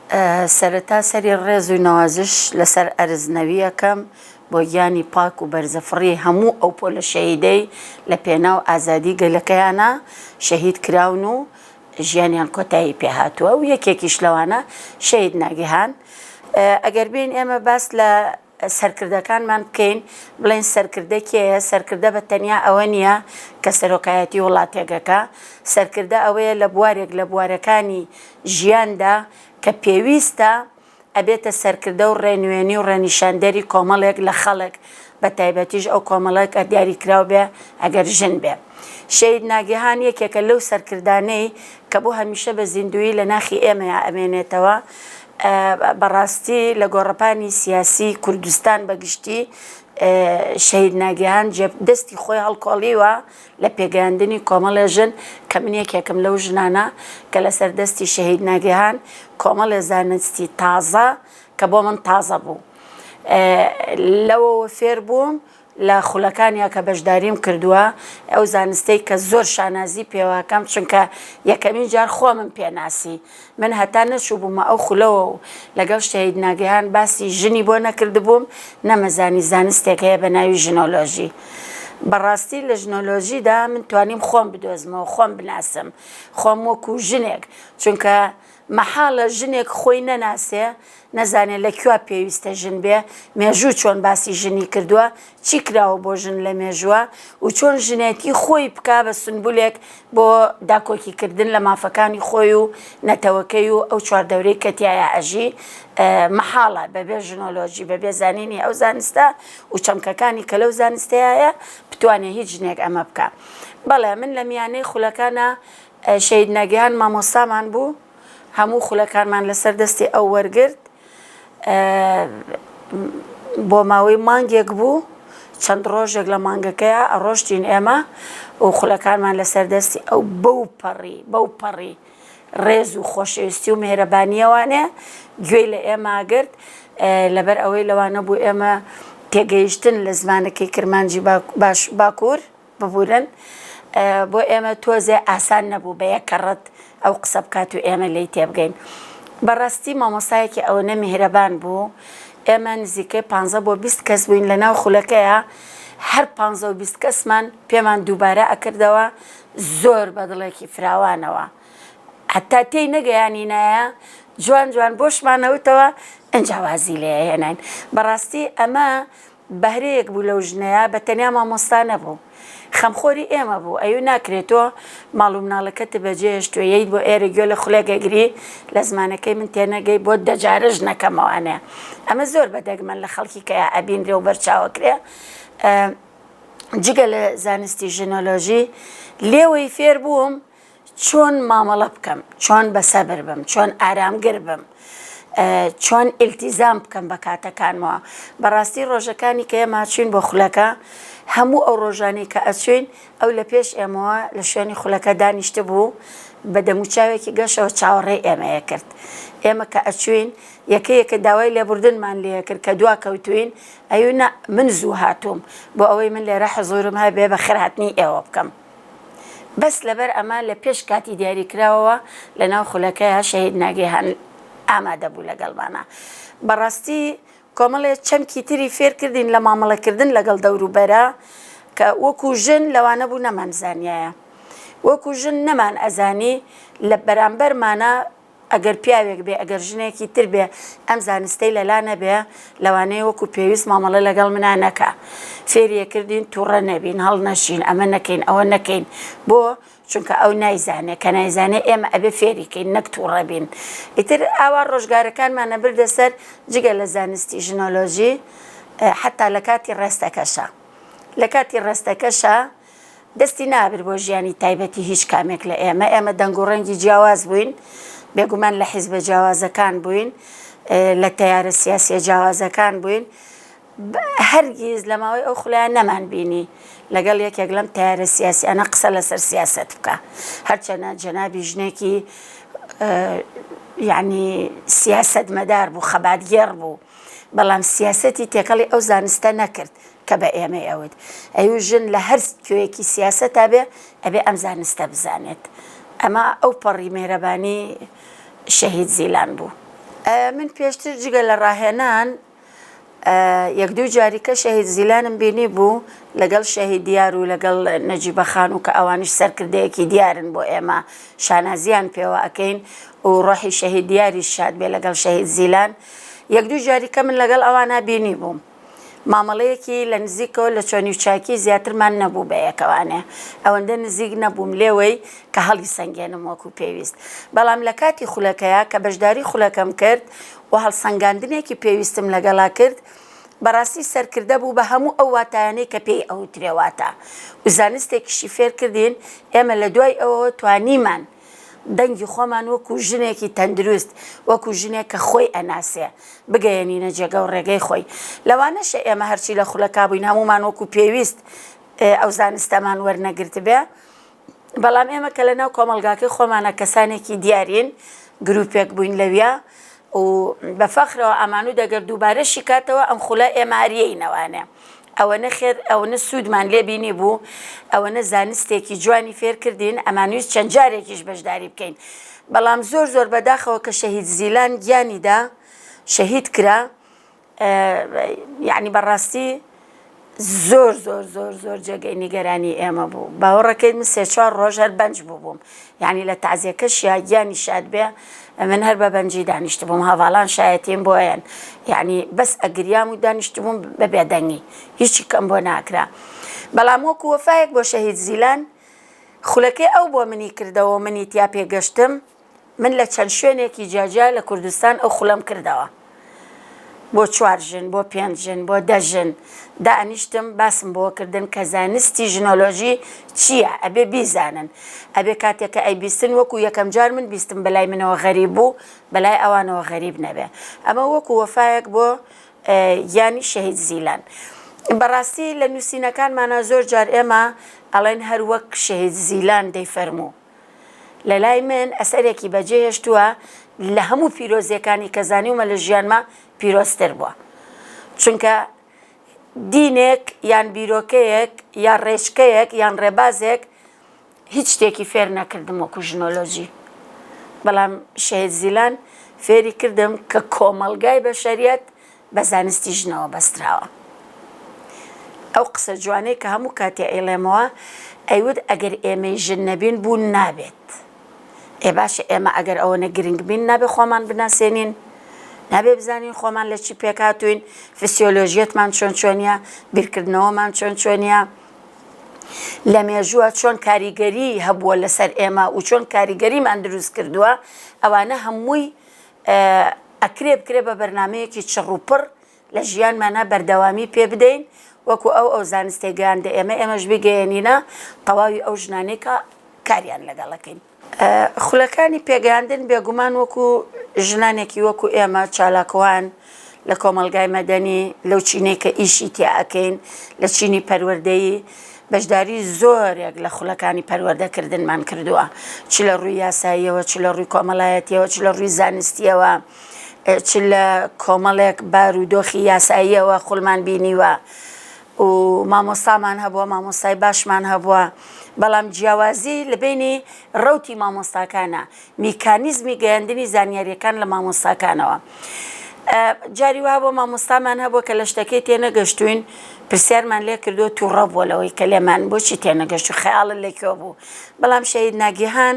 سەرەتا سەری ڕێز و نەوازش لەسەر ئەرزنەویەکەم بۆ گیانی پاک و بەرزەفڕی هەموو ئەو پۆلە شەهیدەی لە پێناو ئازادی گەلەکەیانە شەهید کراون و ژیانیان کۆتایی پێهاتووە و یەکێکیش لەوانە شەهید ناگیهان. ئەگەر بین ئێمە باس لە سەرکردەکانمان بکەین بڵێن سەرکردە کێیە؟ سەرکردە بە تەنیا ئەوە نییە کە سەرۆکایەتی وڵاتێکەکە، سەرکردە ئەوەیە لە بوارێک لە بوارەکانی ژیاندا کە پێویستە ئەبێتە سەرکردە و ڕێنوێنی و ڕێنیشاندەری کۆمەڵێک لە خەڵک، بە تایبەتیش ئەو کۆمەڵێک کە دیاریکراو بێ ئەگەر ژن بێ. شەهید ناگیهان یەکێکە لەو سەرکردانەی کە بۆ هەمیشە بە زیندوی لە ناخی ئێمەیە ئەمێنێتەوە. بەڕاستی لە گۆڕەپانی سیاسی کوردستان بەگشتی شەهید ناگیهان دەستی خۆی هەڵکۆڵیوە لە پێگەیاندنی کۆمەڵێ ژن کە من یەکێکم لەو ژنانە کە لەسەر دەستی شەهید ناگیهان کۆمەڵێ زانستی تازە کە بۆ من تازە بوو لەوەوە فێر بووم لە خولەکانیا کە بەشداریم کردووە ئەو زانستەی کە زۆر شانازی پێوەکەم چونکە یەکەمین جار خۆمم پێناسی من هەتا نەچوو بوومە ئەو خولەوە و لەگەڵ شەهید ناگیهان باسی ژنی بۆ نەکردبووم نەمەزانی زانستێک هەیە بە ناوی ژنۆلۆژی. بەڕاستی لە ژنۆلۆژیدا من توانیم خۆم بدۆزمەوە خۆم بناسم خۆم وەکو ژنێک چونکە مەحاڵە ژنێک خۆی نەناسێ نەزانێت لەکوێ پێویستە ژن بێ مێژوو چۆن باسی ژنی کردووە چی کراوە بۆ ژن لە مێژووە و چۆن ژنێتی خۆی بکا بە سنبولێک بۆ داکۆکیکردن لە مافەکانی خۆی و نەتەوەکەی و ئەو چواردەورەی کە تایە ئەژی مەحاڵە بەبێ ژنۆلۆژی بەبێ زانینی ئەو زانستە و چەمکەکانی کە لەو زانستەیە بتوانێت هیچ ژنێک ئەمە بکە. بەڵێ من لە میانەی خولەکانە شەهید ناگیهان مامۆستامان بوو هەموو خولەکانمان لەسەر دەستی ئەو وەرگرت بۆ ماوەی مانگێک بوو چەند ڕۆژێک لە مانگەکەیە ئەڕۆشتین ئێمە و خولەکانمان لەسەر دەستی ئەو بەو پەڕی ڕێز و خۆشەویستی و مێرەبانیەوانێ گوێی لە ئێمە گرت لەبەر ئەوەی لەوانە بوو ئێمە تێگەیشتن لە زمانەکەی کرمانجی باکوور ببورن بۆ ئێمە تۆزێ ئاسان نەبوو بە یەکەڕەت ئەو قسە بکات و ئێمە لی تێبگەین. بەڕاستی مامۆستایەکی ئەوەنە میهرەبان بوو ئێمە نزیکەی 15 بۆ 20 کەس بووین لە ناو خولەکەیە هەر 15 و 20 کەسمان پێمان دووبارە ئەکردەوە زۆر بەدڵێکی فراوانەوە حتا تێی نەگەیانینایە جوان جوان بۆشمانەوتەوە ئەنجاوازی لێ هێناین. بەڕاستی ئەمە بەهرەیەک بوو لەو ژنەیە بە تەنیا مامۆستا نەبوو خەمخۆری ئێمە بوو ئەوی ناکرێتەوە ماڵ و مناڵەکەت بەجێهێشتووە یەیت بۆ ئێرە گوێ لە خولێگەگری لە زمانەکەی من تێنەگەی بۆ دەجارە ژنەکەمەوانەیە ئەمە زۆر بەدەگمەن لە خەڵکی کە ئەبینرێ و بەرچاوەکرێ. جگە لە زانستی ژنۆلۆژی لێوەی فێر بووم چۆن مامەڵە بکەم چۆن بەسەبر بم چۆن ئارامگر بم چۆن ئیلتیزام بکەم بە کاتەکانمەوە. بەڕاستی ڕۆژەکانی کە ئێمە چوین بۆ خولەکە هەموو ئەو ڕۆژانی کە ئەچوین ئەو لە پێش ئێمەوە لە شوێنی خولەکە دانیشتە بوو بە دەموچاوێکی گەشەوە چاوەڕێی ئێمەیە کرد. ئێمە کە ئەچوین یەکەیەکە داوای لێبوردنمان لێ کرد کە دوا کەوتوین ئەونا من زوو هاتووم بۆ ئەوەی من لێرە حەزورم هەبێ بە خێرهاتنی ئێوە بکەم بەس لەبەر ئەمە لە پێش کاتی دیاریکراوەوە لە ناو خولەکەیە شەهید ناگیهان ئامادە بوو لەگەڵمانە. بەڕاستی کۆمەڵێ چەمکی تری فێر کردین لە مامەڵەکردن لەگەڵ دەوروبەرە کە وەکو ژن لەوانە بوو نەمان زانیایە وەکو ژن نەمان ئەزانی لە بەرامبەرمانە ئەگەر پیاوێک بێ ئەگەر ژنێکی تر بێ ئەم زانستەی لەلا نەبێ لەوانەیە وەکو پێویست مامەڵە لەگەڵ منە نەکە فێریە کردین تووڕە نەبین هەڵ نەشین ئەمە نەکەین ئەوە نەکەین بۆ چونکە ئەو نایزانێ کە نایزانێ ئێمە ئەبێ فێریکەین نەک تووڕە بین. ئیتر ئاوا ڕۆژگارەکانمانە بردە سەر جگە لە زانستی ژنۆلۆژی حتا لە کاتی ڕێستەکەشە لە کاتی ڕێستەکەشە دەستی نابر بۆ ژیانی تایبەتی هیچ کامێک لە ئێمە دەنگ و ڕەنگی جیاواز بووین بێگومان لە حیزبە جیاوازەکان بووین لە تەیارە سیاسیە جیاوازەکان بووین هەرگیز لە ماوەی ئەو خولایان نەمان بینی لەگەڵ یەکێک لەم تەیارە سیاسیانە قسە لەسەر سیاست بکە هەرچەنە جەنابی ژنێکی یعنی سیاست مەدار بوو خەباتگێڕ بوو بەڵام سیاسەتی تێکەڵی ئەو زانستە نەکرد کە بە ئێمە ئەوت ئەو ژن لە هەر کوێیەکی سیاسەتا بێ ئەبێ ئەم زانستە بزانێت. ئەمە ئەو پەڕی مێرەبانی شەهید زیلان بوو. من پێشتر جگە لە ڕاهێنان یەک دوو جاریکە شەهید زیلانم بینی بوو لەگەڵ شەهید دیار و لەگەڵ نەجیبە خان و کە ئەوانش سەرکردەیەکی دیارن بۆ ئێمە شانازیان پێوە ئەەکەین و ڕۆحی شەهید دیاری شاد بێ لەگەڵ شەهید زیلان یەک دوو جاریکە من لەگەڵ ئەوانە بینی بووم مامەڵەیەکی لە نزیکەوە لە چۆنی و چاکی زیاترمان نەبوو بە یەکەوانێ ئەوەندە نزیک نەبووم لێوەی کە هەڵی سەنگێنم وەکو پێویست بەڵام لە کاتی خولەکەیە کە بەشداری خولەکەم کرد و هەڵسەنگاندنێکی پێویستم لەگەڵا کرد بەڕاستی سەرکردە بوو بە هەموو ئەو واتایانەی کە پێی ئەو ترێواتە و زانستێکیشی فێر کردین ئێمە لە دوای ئەوە توانیمان دەنگی خۆمان وەکو ژنێکی تەندروست وەکو ژنێک کە خۆی ئەناسێ بگەیەنینە جێگە و ڕێگەی خۆی لەوانەشە ئێمە هەرچی لە خولەکا بووین هەمومان وەکو پێویست ئەو زانستەمان وەرنەگرت بێ بەڵام ئێمە کە لەناو کۆمەلگاکەی خۆمانە کەسانێکی دیارین گروپێک بووین لەویا و بەفەخرەوە ئەمانوو دەگەر دووبارەشی کاتەوە ئەم خولە ئێماریەی نەوانێ ئەوەنە خێر ئەوەنە سوودمان لێبینی بوو ئەوەنە زانستێکی جوانی فێر کردین ئەمانویست چەند جارێکیش بەشداری بکەین بەڵام زۆر زۆر بەداخەوە کە شەهید زیلان گیانیدا شەهید کرا یعنی بەڕاستی زۆر زۆر زۆر زۆر جێگەی نیگەرانی ئێمە بوو باوەڕەکەی من سێ چوار ڕۆژ هەر بەنج بووبووم یعنی لە تازیەکەشیا گیانی شاد بێ من هەر بە بەنجی دانیشت بووم هەواڵان شایەتیم بۆیان یعنی بەس ئەگریام و دانیشت بووم بە بێدەنگی هیچی کەم بۆ ناکرا بەڵام وەکو وەفایەک بۆ شەهید زیلان خولەکەی ئەو بۆ منی کردەوە منی تیا پێگەشتم من لە چەند شوێنێکی جاجا لە کوردستان ئەو خولەم کردەوە بۆ 4 ژن بۆ 5 ژن بۆ 10 ژن دانیشتم باسم بۆ کردن کە زانستی ژنۆلۆژی چییە ئەبێ بیزانن ئەبێ کاتێککە ئەی بیستن وەکو یەکەم جار من بیستم بەلای منەوە غەریب بوو بەلای ئەوانەوە غەریب نەبێ ئەمە وەکو وەفایەک بۆ یانی شەهید زیلان بەڕاستی لە نووسینەکانمانە زۆر جار ئێمە ئەڵێن هەر وەک شەهید زیلان دەیفەرموو لە لای من ئەسەرێکی بەجێ هێشتووە لە هەموو پیرۆزیەکانی کە زانیومە لە ژیانمە پیرۆستر بووە چونکە دینێک یان بیرۆکەیەک یان ڕێچکەیەک یان ڕێبازێک هیچ شتێکی فێر نەکردم وەکو ژنۆلۆژی بەڵام شەهید زیلان فێری کردم کە کۆمەلگای بەشەریەت بە زانستی ژنەوە بەستراوە ئەو قسە جوانەی کە هەموو کاتێ ئێڵێمەوە ئەیود ئەگەر ئێمەی ژن نەبین بوون نابێت ئێ باشە ئێمە ئەگەر ئەوەنە گرنگ بین نابێ خۆمان بناسێنین نابێ بزانین خۆمان لە چی پێکاتوین فسیۆلۆژیەتمان چۆن چۆنیە بیرکردنەوەمان چۆن چۆنیە لە مێژووە چۆن کاریگەری هەبووە لەسەر ئێمە و چۆن کاریگەریمان دروست کردووە ئەوانە هەمووی ئەکرێ بکرێ بە بەرنامەیەکی چڕوپڕ لە ژیانمانە بەردەوامی پێ بدەین وەکو ئەو زانستەی گەیاندە ئێمەش بگەیەنینە تەواوی ئەو ژنانێکە کاریان لەگەڵەکەین خولەکانی پێگەیاندن بێگومان وەکو ژنانێکی وەکو ئێمە چالاکوان لە کۆمەلگای مەدەنی لەو چینەی کە ئیشی تیا ئەکەین لە چینی پەروەردەیی بەشداری زۆرێک لە خولەکانی پەروەردەکردنمان کردووە چ لە ڕووی یاساییەوە چ لە ڕووی کۆمەڵایەتیەوە چ لە ڕووی زانستیەوە چ لە کۆمەڵێک بارودۆخی یاساییەوە خوڵمان بینیوە و مامۆستامان هەبووە مامۆستای باشمان هەبووە بەڵام جیاوازی لە بینی ڕەوتی مامۆستاکانە میکانیزمی گەیاندنی زانیاریەکان لە مامۆستاکانەوە جاری وا بۆ مامۆستامان هەبووە کە لە شتەکەی تێنەگەشتوین پرسیارمان لێ کردو تووڕە بووە لەوەی کە لێمان بۆچی تێنەگەشت و خەیاڵت لەکوێ بوو بەڵام شەهید ناگیهان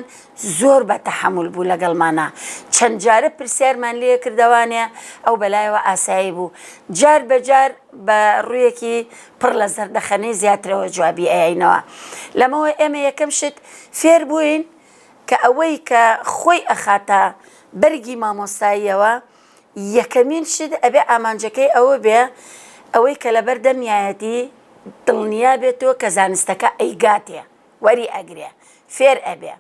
زۆر بە تەحەموڵ بوو لەگەڵمانە چەند جارە پرسیارمان لێ کردەوانێ ئەو بەلایەوە ئاسایی بوو جار بەجار بە ڕوویەکی پڕ لە زەردەخەنەی زیاترەوە جوابی ئەیینەوە لەمەوە ئێمە یەکەم شت فێر بووین کە ئەوەی کە خۆی ئەخاتە بەرگی مامۆستاییەوە یەکەمین شت ئەبێ ئامانجەکەی ئەوە بێ ئەوەی کە لەبەر دەمیایەتی دڵنیا بێتەوە کە زانستەکە ئەیگاتێ وەری ئەگرێ فێر ئەبێ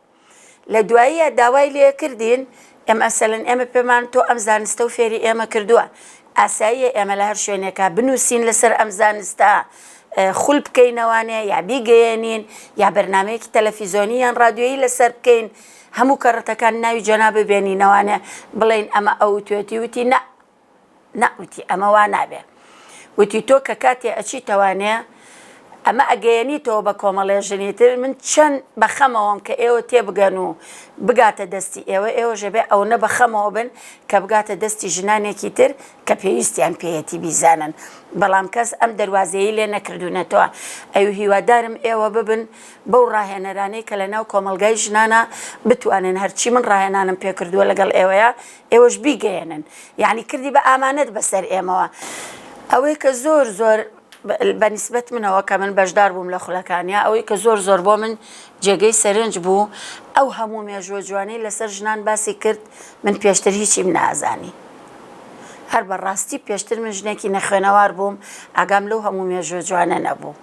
لە دواییە داوای لێ کردین ئێمە ئەسەلەن ئێمە پێمان تۆ ئەم زانستە و فێری ئێمە کردووە ئاساییە ئێمە لە هەر شوێنێکە بنووسین لەسەر ئەم زانستە خوڵ بکەینەوانێ یا بیگەیەنین یا بەرنامەیەکی تەلەڤیزۆنی یان ڕادیۆیی لەسەر بکەین هەموو کەڕەتەکان ناوی جەنا ببێنینەوانێ بڵێن ئەمە ئەو توێتی وتی نەوتی ئەمە وا نابێ وتی تۆ کە کاتێ ئەچیتەوانێ ئەمە ئەگەیەنیتەوە بە کۆمەڵێ ژنیتر من چەند بەخەمەوەم کە ئێوە تێبگەن و بگاتە دەستی ئێوە ژەبێ ئەو نە بەخەمەوە بن کە بگاتە دەستی ژنانێکی تر کە پێویستیان پێیەتی بیزانن بەڵام کەس ئەم دەواازەیە لێ نەکردوونەتەوە ئەو هیوادارم ئێوە ببن بەو ڕاهێنەرانەی کە لەناو کۆمەلگای ژنانە بتوانن هەرچی من ڕاهێنانم پێکردووە لەگەڵ ئێوەیە ئێوەش بیگەێنن یعنی کردی بە ئامانەت بەسەر ئێمەوە ئەوەی کە زۆر بەنسبەت منەوە کە من بەشدار بووم لە خولەکانیا ئەوەی کە زۆر بۆ من جێگەی سەرنج بوو ئەو هەموو مێژوە جوانەی لەسەر ژنان باسی کرد من پێشتر هیچیم نازانی هەر بەڕاستی پێشتر من ژنێکی نەخوێنەوار بووم ئاگام لەو هەموو مێژوە جوانە نەبوو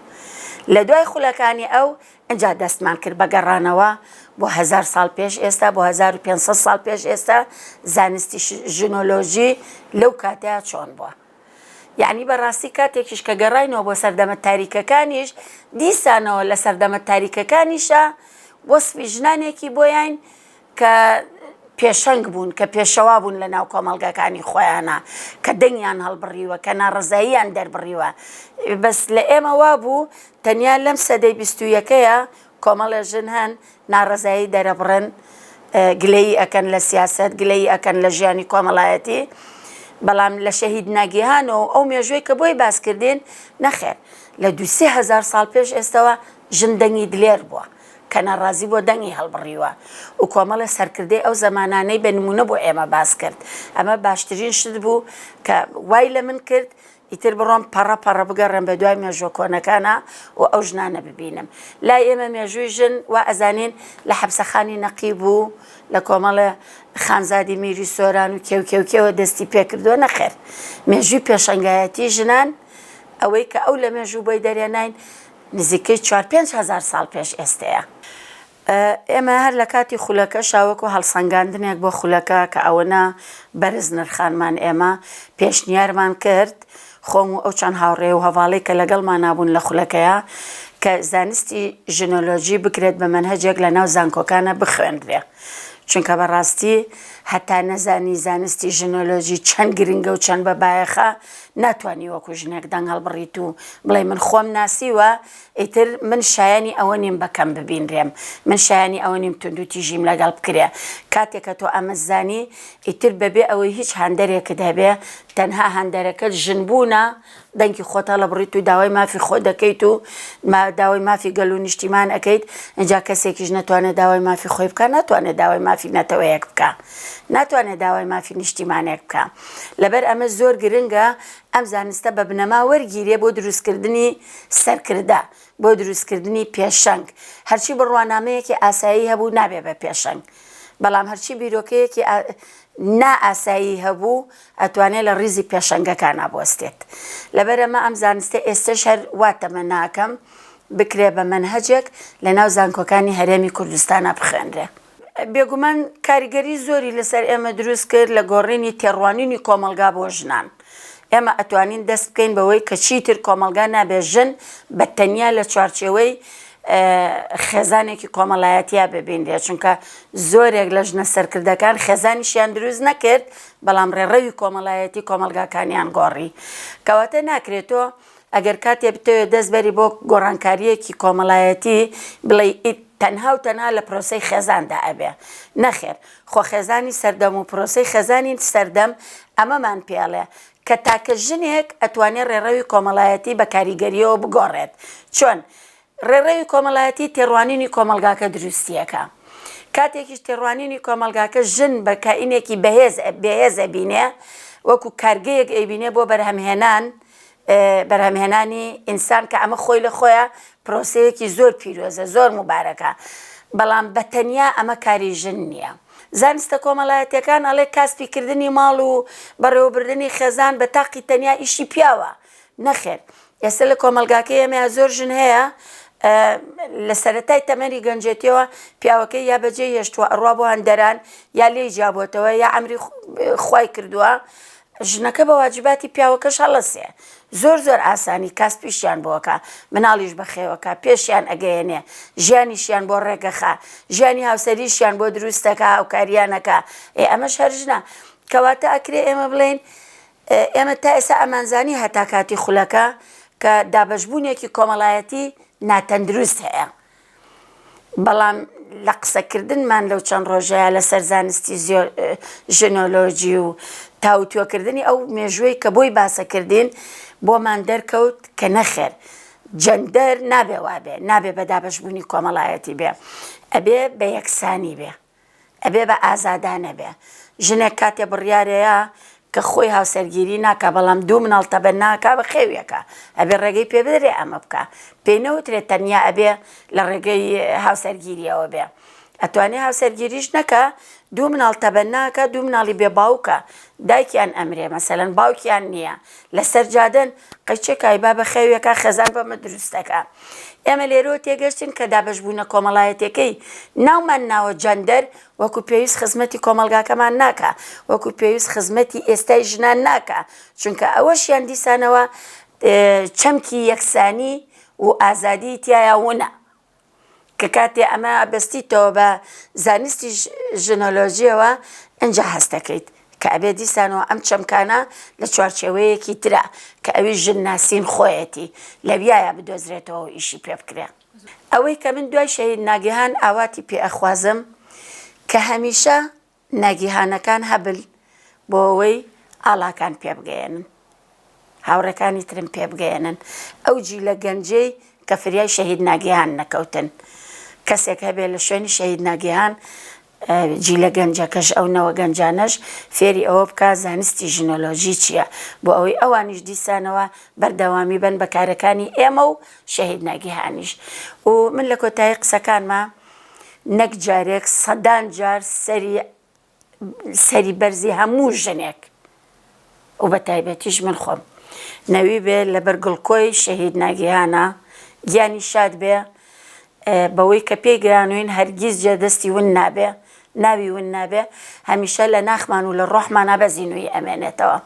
لە دوای خولەکانی ئەو ئەجا دەستمان کرد بە گەڕانەوە بۆ 1000 ساڵ پێش ئێستا بۆ 1500 ساڵ پێش ئێستا زانستی ژنۆلۆژی لەو کاتەیە چۆن بووە یعنی بەڕاستی کاتێکیش کە گەڕاینەوە بۆ سەردەمە تاریکەکانیش دیسانەوە لە سەردەمە تاریکەکانیشە وەسفی ژنانێکی بۆیان کە پێشەنگ بوون کە پێشەوا بوون لە ناو کۆمەڵگەکانی خۆیانە کە دەنگیان هەڵبڕیوە کە ناڕزاییان دەربڕیوە بەس لە ئێمە وا بوو تەنیا لەم سەدەی 21ەیە کۆمەڵە ژن هەن ناڕزایی دەرەبڕن گلەی ئەکەن لە سیاسەت گلەی ئەکەن لە ژیانی کۆمەڵایەتی بەڵام لە شەهید ناگیهانەوە ئەو مێژوەی کە بۆی باسکردین نەخێر لە 2000 ساڵ پێش ئێستەوە ژن دەنگی دلێر بووە کە ناڕازی بۆ دەنگی هەڵبڕیوە و کۆمەڵە سەرکردەی ئەو زەمانانەی بە نمونە بۆ ئێمە باس کرد ئەمە باشترین شت بوو کە وای لە من کرد ئیتر بڕۆم پەڕە بگەڕم بە دوای مێژوە کۆنەکانە و ئەو ژنانە ببینم لای ئێمە مێژووی ژن وا ئەزانین لە حەبسەخانی نەقی بوو لە کۆمەڵە خانزادی میری سۆران و کێوکێوکێوە دەستی پێکردووە نەخێر مێژووی پێشەنگایەتی ژنان ئەوەی کە ئەو لە مێژوو بۆی دەرێناین نزیکەی 4-5 ساڵ پێش ئێستەیە ئێمە هەر لە کاتی خولەکە شاوەکو هەڵسەنگاندنێک بۆ خولەکە کە ئەوەنە بەرز نرخانمان ئێمە پێشنیارمان کرد خۆم و ئەو چەند هاوڕێ و هەواڵەی کە لەگەڵمان نابوون لە خولەکەیە کە زانستی ژنۆلۆژی بکرێت بە مەنهەجێک لە ناو زانکۆکانە بخوێنرێ چونکە بەڕاستی هەتا نەزانی زانستی ژنۆلۆژی چەند گرنگە و چەند بەبایەخە ناتوانانی وەکو ژنێک دەنگ هەڵبڕیت و بڵێ من خۆم ناسیوە ئیتر من شایانی ئەوە نیم بەکەم ببینرێم من شایانی ئەوە نیم تونند و تیژیم لەگەڵ بکرێ کاتێکە تۆ ئەمە زانی ئیتر بەبێ ئەوەی هیچ هەندەرێکت هەبێ تەنها هەندەرەکەت ژنبوونە دەنگی خۆتە لە بڕیت و داوای مافی خۆ دەکەیت و داوای مافی گەل و نیشتیمان ئەەکەیت ئەجا کەسێکیش نەتوانێت داوای مافی خۆی بکە ناتوانێت داوای مافی نەتەوەیەک بکە ناتوانێت داوای مافی نیشتیمانێک بکە لەبەر ئەمە زۆر گرنگە ئەم زانستە بە بنەما وەرگیرێ بۆ دروستکردنی سەرکردە بۆ دروستکردنی پێشەنگ هەرچی بڕوانامەیەکی ئاسایی هەبوو نابێ بە پێشەنگ بەڵام هەرچی بیرۆکەیەکی نائاسایی هەبوو ئەتوانێت لە ڕیزی پێشەنگەکان بوەستێت لەبەر ئەمە ئەم زانستە ئێستش هەر واتەمە ناکەم بکرێ بە مەنهەجێک لە ناو زانکۆکانی هەرێمی کوردستانە بخوێنرێ بێگومان کاریگەری زۆری لەسەر ئێمە دروست کرد لە گۆڕینی تێڕوانینی کۆمەلگا بۆ ژنان ئێمە ئەتوانین دەست بکەین بەوەی کە چیتر کۆمەلگا نابێ ژن بە تەنیا لە چوارچێوەی خێزانێکی کۆمەڵایەتیا ببینرێ چونکە زۆرێک لە ژنە سەرکردەکان خێزانیشیان دروست نەکرد بەڵام ڕێڕەوی کۆمەڵایەتی کۆمەلگاکانیان گۆڕی کەواتە ناکرێتەوە ئەگەر کاتێ بتەوێت دەستبەری بۆ گۆڕانکاریەکی کۆمەڵایەتی بڵێ تەنها و تەنها لە پرۆسەی خێزاندا ئەبێ نەخێر خۆ خێزانی سەردەم و پرۆسەی خێزانی سەردەم ئەمەمان پێڵێ کە تاکە ژنێک ئەتوانێت ڕێڕەوی کۆمەڵایەتی بە کاریگەریەوە بگۆڕێت چۆن ڕێڕەوی کۆمەڵایەتی تێڕوانینی کۆمەلگاکە دروستیەکە کاتێکیش تێڕوانینی کۆمەلگاکە ژن بە کائینێکی بەهێزە بینێ وەکو کارگەیەک ئەیبینێ بۆ بەرهەمهێنانی ئینسان کە ئەمە خۆی لە خۆیە پرۆسەیەکی زۆر پیرۆزە زۆر مبارەکە بەڵام بەتەنیا ئەمە کاری ژن نییە زانستە کۆمەڵایەتیەکان ئەڵێ کاسبیکردنی ماڵ و بەڕێوەبردننی خێزان بە تاقی تەنیا ئیشی پیاوە نەخێر ئێستا لە کۆمەلگاکەی ئێمە زۆر ژن هەیە لە سەرەتای تەمەنی گەنجێتیەوە پیاوەکەی یا بەجێ هێشتووە ئەڕوا بۆ هەندەران یا لێی جابۆتەوە یا ئەمری خوای کردووە ژنەکە بە واجباتی پیاوەکەش هەڵەسێ زۆر ئاسانی کاسپیشیان بۆکە مناڵیش بەخێوەکە پێشیان ئەگەیەنێ ژیانیشیان بۆ ڕێگەخە ژیانی هاوسەریشیان بۆ دروستەکە ئەو کاریانەکە ئەمەش هەرژنە کەواتە ئەکرێ ئێمە بڵێن ئێمە تا ئێستا ئەمانزانی هەتا کاتی خولەکە کە دابەشبوونێکی کۆمەڵایەتی ناتەندروست هەیە. بەڵام لە قسەکردنمان لەو چەند ڕۆژەیە لەسەر زانستی ژنۆلۆژی و تاوتوێکردنی ئەو مێژوەی کە بۆی باسەکردین بۆمان دەرکەوت کە نەخێر جەندەر نابێ وابێ، نابێ بە دابەشبوونی کۆمەڵایەتی بێ، ئەبێ بە یەکسانی بێ، ئەبێ بە ئازادانە بێ. ژنێک کاتێ بڕیارەیە کە خۆی هاوسەرگیری ناکە بەڵام دوو مناڵتە بە ناکە بە خێویەکە، ئەبێ ڕێگەی پێ بدرێ ئەمە بکە، پێی نەوترێت تەنیا ئەبێ لە ڕێگەی هاوسەرگیریەوە بێ. ئەتوانێ هاوسەرگیریش نەکە، دوو مناڵتە بە ناکە، دوو مناڵی بێ باوکە، دایکیان ئەمرێ مەسەلەن باوکیان نییە، لەسەر جادن قەیچێکای با بە خێویەکە خەزان بەمە دروستەکە. ئێمە لێرەوە تێگەشتین کە دابەشبوونە کۆمەڵایەتەکەی ناومان ناوە جەندەر وەکو پێویست خزمەتی کۆمەلگاکەمان ناکە، وەکو پێویست خزمەتی ئێستای ژنان ناکە، چونکە ئەوەشیان دیسانەوە چەمکی یەکسانی و ئازادی تایە ونە کە کاتێ ئەمە بەستیتەوە بە زانستی ژنۆلۆژیەوە ئەنجا هەست دەکەیت کە ئەبێ دیسانەوە ئەم چەمکانە لە چوارچێوەیەکی ترە کە ئەوی ژن ناسین خۆیەتی لە بیایە بدۆزرێتەوە و ئیشی پێ بکرێ. ئەوەی کە من دوای شەهید ناگیهان ئاواتی پێ ئەخوازم کە هەمیشە ناگیهانەکان هەبل بۆ ئەوەی ئاڵاکان پێ بگەێنن، هاوڕەکانی ترم پێ بگەێنن، ئەو جیلە گەنجەی کە فریای شەهید ناگیهان نەکەوتن. کەسێک هەبێ لە شوێنی شەهید ناگیهان جیلە گەنجەکەش ئەو نەوە گەنجانەش فێری ئەوە بکە زانستی ژنۆلۆژی چییە، بۆ ئەوەی ئەوانیش دیسانەوە بەردەوامی بن بە کارەکانی ئێمە و شەهید ناگیهانیش. و من لە کۆتایی قسەکانمە نەک جارێک سەدان جار سەری بەرزی هەموو ژنێک و بە تایبەتیش من خۆم نەوی بێ لە بەرگڵکۆی شەهید ناگیهانە گیانی شاد بێ بەوەی کە پێی گەیانوین هەرگیز جێدەستی ون نابێ، ناوی ون نابێ، هەمیشە لە ناخمان و لە ڕۆحمانە بەزینوی ئەمێنێتەوە.